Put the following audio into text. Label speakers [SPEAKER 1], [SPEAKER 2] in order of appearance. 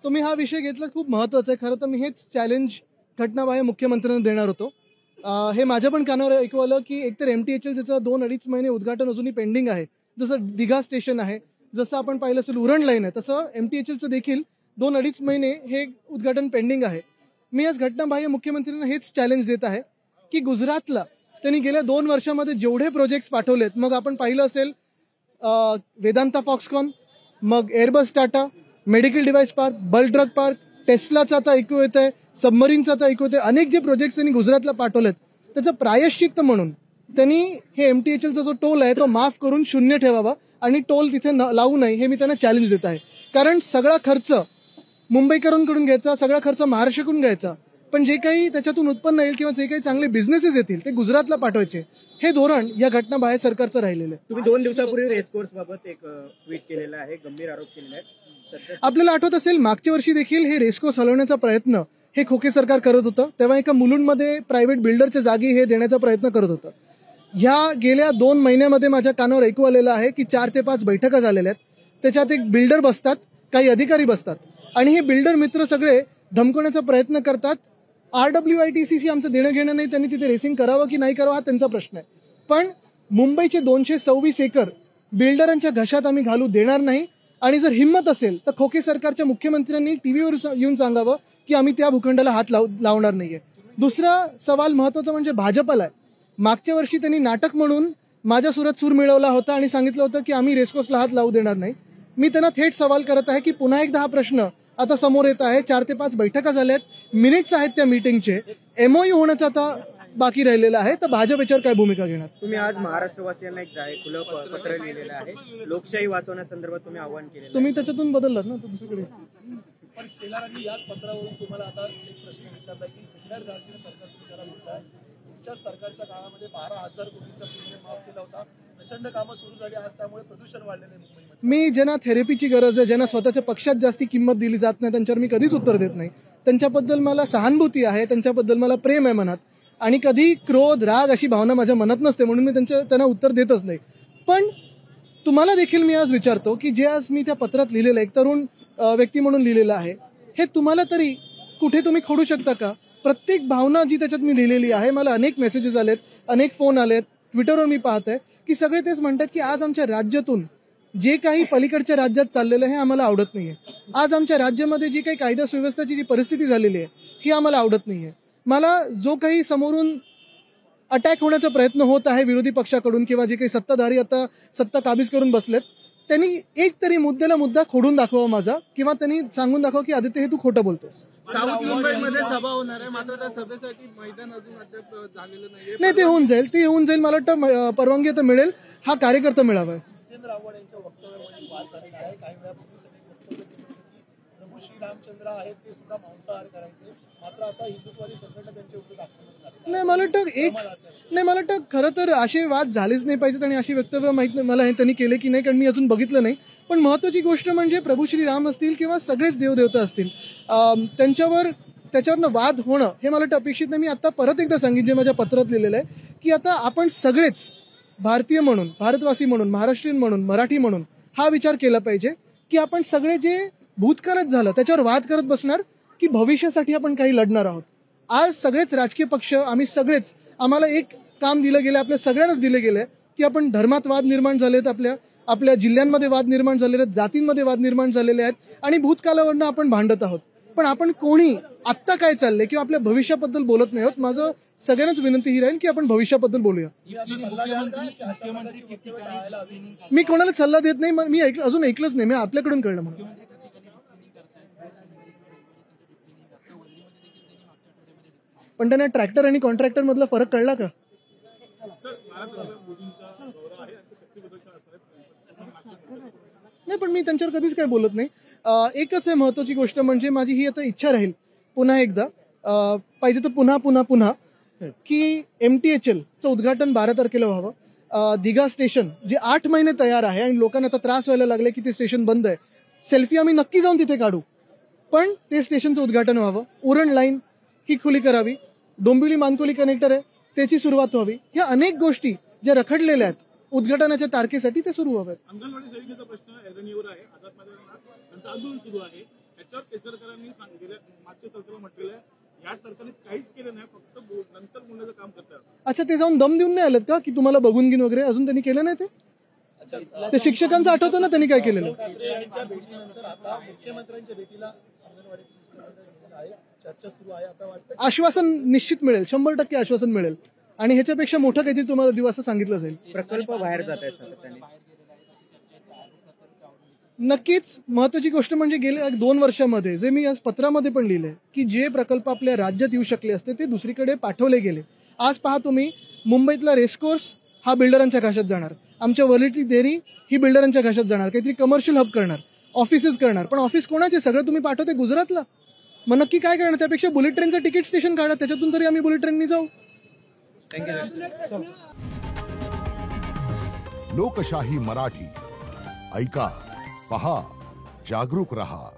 [SPEAKER 1] तुम्ही हा विषय घेतला खूप महत्त्वाचा आहे. खरं तर मी हेच चॅलेंज घटनाबाह्य मुख्यमंत्र्यांना देणार होतो. हे माझ्या पण कानावर ऐकू आलं की एकतर MTHLचं 2-2.5 महिने उद्घाटन अजूनही पेंडिंग आहे. जसं दिघा स्टेशन आहे, जसं आपण पाहिलं असेल उरण लाईन आहे, तसं MTHLचं देखील 2-2.5 महिने हे उद्घाटन पेंडिंग आहे. मी आज घटनाबाह्य मुख्यमंत्र्यांना हेच चॅलेंज देत आहे की गुजरातला त्यांनी गेल्या 2 वर्षामध्ये जेवढे प्रोजेक्ट्स पाठवलेत, मग आपण पाहिलं असेल वेदांता फॉक्सकॉन, मग Airbus Tata, medical device park, bulk drug park, टेस्लाचं आता ऐकू येत आहे, सबमरीनचं आता ऐकू येत आहे, अनेक जे प्रोजेक्ट्स त्यांनी गुजरातला पाठवलेत त्याचं प्रायश्चित्त म्हणून त्यांनी हे MTHLचा जो टोल आहे तो माफ करून 0 ठेवावा आणि टोल तिथे लावू नये, हे मी त्यांना चॅलेंज देत आहे. कारण सगळा खर्च मुंबईकरांकडून घ्यायचा, सगळा खर्च महाराष्ट्राकडून घ्यायचा, पण जे काही त्याच्यातून उत्पन्न येईल किंवा जे काही चांगले बिझनेसेस येतील ते गुजरातला पाठवायचे, हे धोरण या घटनाबाह्य सरकारचं राहिलेलं आहे.
[SPEAKER 2] तुम्ही 2 दिवसापूर्वी रेसकोर्स बाबत एक ट्विट केलेलं आहे, गंभीर आरोप केलेला आहे.
[SPEAKER 1] आपल्याला आठवत असेल मागच्या वर्षी देखील हे रेसकोर्स हलवण्याचा प्रयत्न हे खोके सरकार करत होतं. तेव्हा एका मुलुंडमध्ये प्रायव्हेट बिल्डरच्या जागी हे देण्याचा प्रयत्न करत होतं. ह्या गेल्या 2 महिन्यामध्ये माझ्या कानावर ऐकू आलेलं आहे की 4 ते 5 बैठका झालेल्या आहेत. त्याच्यात एक बिल्डर बसतात, काही अधिकारी बसतात आणि हे बिल्डर मित्र सगळे धमकवण्याचा प्रयत्न करतात. RWITCशी आमचं देणं घेणं नाही, त्यांनी तिथे रेसिंग करावं की नाही करावं हा त्यांचा प्रश्न आहे. पण मुंबईचे 226 एकर बिल्डरांच्या घशात आम्ही घालू देणार नाही. आणि जर हिंमत असेल तर खोके सरकारच्या मुख्यमंत्र्यांनी टीव्हीवर येऊन सांगावं की आम्ही त्या भूखंडाला हात लावणार नाहीये. दुसरा सवाल महत्वाचा म्हणजे भाजपला आहे. मागच्या वर्षी त्यांनी नाटक म्हणून माझ्या सुरात सूर मिळवला होता आणि सांगितलं होतं की आम्ही रेसकोर्सला हात लावू देणार नाही. मी त्यांना थेट सवाल करत आहे की पुन्हा एकदा हा प्रश्न आता समोर येत आहे. 4 ते 5 बैठका झाल्यात, मिनिट्स आहेत त्या मीटिंगचे, MOU होण्याचं आता बाकी राहिलेलं आहे. तर भाजप याच्यावर काय भूमिका घेणार?
[SPEAKER 2] तुम्ही आज महाराष्ट्रवासियांना एक खुलं पत्र लिहिलेलं आहे, लोकशाही वाचवण्यासंदर्भात तुम्ही आव्हान केलं.
[SPEAKER 1] तुम्ही त्याच्यातून बदललात ना दुसरीकडे.
[SPEAKER 3] पण शेलारांनी याच पत्रावरून तुम्हाला आता एक प्रश्न विचारला की हिटलर जागीर सरकार तुम्हाला म्हणताय तुमच्या सरकारच्या काळामध्ये 12,000 कोटींचा प्रीमियम माफ केला होता, प्रचंड कामं सुरू झाली, आज त्यामुळे प्रदूषण वाढलेलं आहे मुंबईमध्ये.
[SPEAKER 1] मी ज्यांना थेरपीची गरज आहे, ज्यांना स्वतःच्या पक्षात जास्ती किंमत दिली जात नाही, त्यांच्यावर मी कधीच उत्तर देत नाही. त्यांच्याबद्दल मला सहानुभूती आहे, त्यांच्याबद्दल मला प्रेम आहे मनात, आणि कधी क्रोध राग अशी भावना माझ्या मनात नसते, म्हणून मी त्यांना उत्तर देतच नाही. पण तुम्हाला देखील मी आज विचारतो की जे आज मी त्या पत्रात लिहिलेलं एक तरुण व्यक्ती म्हणून लिहिलेलं आहे, हे तुम्हाला तरी कुठे तुम्ही खोडू शकता का? प्रत्येक भावना जी त्याच्यात मी लिहिलेली आहे, मला अनेक मेसेजेस आलेत, अनेक फोन आलेत, ट्विटरवर मी पाहतोय की सगळे तेच म्हणतात की आज आमच्या राज्यातून जे काही पलीकडच्या राज्यात चाललेलं आहे हे आम्हाला आवडत नाहीये. आज आमच्या राज्यामध्ये जी काही कायदा सुव्यवस्थेची जी परिस्थिती झालेली आहे ही आम्हाला आवडत नाहीये. मला जो काही समोरून अटॅक होण्याचा प्रयत्न होत आहे विरोधी पक्षाकडून किंवा जे काही सत्ताधारी आता सत्ता काबीज करून बसलेत, त्यांनी एक तरी मुद्द्याला मुद्दा खोडून दाखवा माझा, किंवा त्यांनी सांगून दाखवा की आदित्य हे तू खोटं बोलतोस.
[SPEAKER 4] साऊथ मुंबईमध्ये सभा होणार आहे, मात्र त्या सभेसाठी मैदान अजून अद्याप झालेलं नाहीये.
[SPEAKER 1] नाही, ते होऊन जाईल, मला वाटतं परवानगी आता मिळेल. हा कार्यकर्ता मिळावा.
[SPEAKER 3] जितेंद्र आव्हाड यांच्या वक्तव्यामध्ये वाद झालेला आहे. काही वेळापूर्वी प्रभू श्रीरामचंद्र आहेत ते सुद्धा मांसाहार करायचे, मात्र आता हिंदुत्ववादी संघटना त्यांच्या विरुद्ध आक्रमण झाले.
[SPEAKER 1] नाही, मला वाटतं खरं तर असे वाद झालेच नाही पाहिजेत आणि अशी वक्तव्य माहित नाही मला हे त्यांनी केले की नाही, कारण मी अजून बघितलं नाही. पण महत्वाची गोष्ट म्हणजे प्रभू श्रीराम असतील किंवा सगळेच देवदेवता असतील, त्याच्यावरनं वाद होणं हे मला वाटतं अपेक्षित नाही. मी आता परत एकदा सांगितलं, जे माझ्या पत्रात लिहिलेलं आहे की आता आपण सगळेच भारतीय म्हणून, भारतवासी म्हणून, महाराष्ट्रीयन म्हणून, मराठी म्हणून हा विचार केला पाहिजे की आपण सगळे जे भूतकाळात झालं त्याच्यावर वाद करत बसणार की भविष्यासाठी आपण काही लढणार आहोत. आज सगळेच राजकीय पक्ष, आम्ही सगळेच, आम्हाला एक काम दिलं गेलं, आपल्या सगळ्यांनाच दिलं गेलंय की आपण धर्मात वाद निर्माण झालेत, आपल्या जिल्ह्यांमध्ये वाद निर्माण झालेले आहेत, जातींमध्ये वाद निर्माण झालेले आहेत, आणि भूतकाळावरनं आपण भांडत आहोत. पण आपण कोणी आत्ता काय चाललंय किंवा आपल्या भविष्याबद्दल बोलत नाही आहोत. माझं सगळ्यांनाच विनंती ही राहील की आपण भविष्याबद्दल बोलूया. मी कोणाला सल्ला देत नाही, मी अजून ऐकलंच नाही, मी आपल्याकडून कळलं म्हणून. पण त्यांना ट्रॅक्टर आणि कॉन्ट्रॅक्टर मधला फरक कळला का? नाही, पण मी त्यांच्यावर कधीच काय बोलत नाही. एकच आहे महत्वाची गोष्ट, म्हणजे माझी ही आता इच्छा राहील पुन्हा एकदा, पाहिजे तर पुन्हा की MTHLचं उद्घाटन 12 तारखेला व्हावं. दिघा स्टेशन जे 8 महिने तयार आहे आणि लोकांना आता त्रास व्हायला लागले की ते स्टेशन बंद आहे. सेल्फी आम्ही नक्की जाऊन तिथे काढू, पण ते स्टेशनचं उद्घाटन व्हावं. उरण लाईन ही खुली करावी, डोंबिवली मानकोली कनेक्टर आहे त्याची सुरुवात व्हावी. ह्या अनेक गोष्टी ज्या रखडलेल्या आहेत उद्घाटनाच्या तारखेसाठी ते सुरू व्हाव्यात.
[SPEAKER 3] अंगणवाडी सेविकेचा प्रश्न ऐरणीवर आहे, आझाद मैदानावर त्यांचं आंदोलन सुरू आहे.
[SPEAKER 5] त्याच्यावर केसरकरांनी गेल्या मागच्या सरकारला म्हटलेलं आहे, या सरकारने काहीच केलं नाही, फक्त नंतर बोलण्याचं काम करतात.
[SPEAKER 1] अच्छा, ते जाऊन दम देऊन नाही आलेत का की तुम्हाला बघून घेऊन वगैरे? अजून त्यांनी केलं नाही ते? ते शिक्षकांचं आठवतं ना त्यांनी काय केलेलं?
[SPEAKER 3] उद्धव ठाकरे यांच्या भेटीनंतर आता मुख्यमंत्र्यांच्या भेटीला अंगणवाडीचे शिष्टमंडळ गेलेलं आहे, चर्चा सुरू आहे. आता वाटतं
[SPEAKER 1] आश्वासन निश्चित मिळेल, 100% आश्वासन मिळेल आणि ह्याच्यापेक्षा मोठं काहीतरी तुम्हाला देऊ असं सांगितलं जाईल.
[SPEAKER 2] प्रकल्प बाहेर जात आहेत सातत्याने.
[SPEAKER 1] नक्कीच महत्वाची गोष्ट म्हणजे गेल्या 2 वर्षामध्ये जे मी आज पत्रामध्ये पण लिहिलंय की जे प्रकल्प आपल्या राज्यात येऊ शकले असते ते दुसरीकडे पाठवले गेले. आज पहा तुम्ही, मुंबईतला रेसकोर्स हा बिल्डरांच्या घाशात जाणार, आमच्या वरळी डेअरी ही बिल्डरांच्या घाशात जाणार, काहीतरी कमर्शियल हब करणार, ऑफिसेस करणार. पण ऑफिस कोणाचे? सगळं तुम्ही पाठवते गुजरातला. मग नक्की काय करणार? त्यापेक्षा बुलेट ट्रेनचं तिकीट स्टेशन काढा, त्याच्यातून तरी आम्ही बुलेट ट्रेननी जाऊ.
[SPEAKER 2] थँक्यू.
[SPEAKER 6] लोकशाही मराठी ऐका, पहा, जागरूक रहा.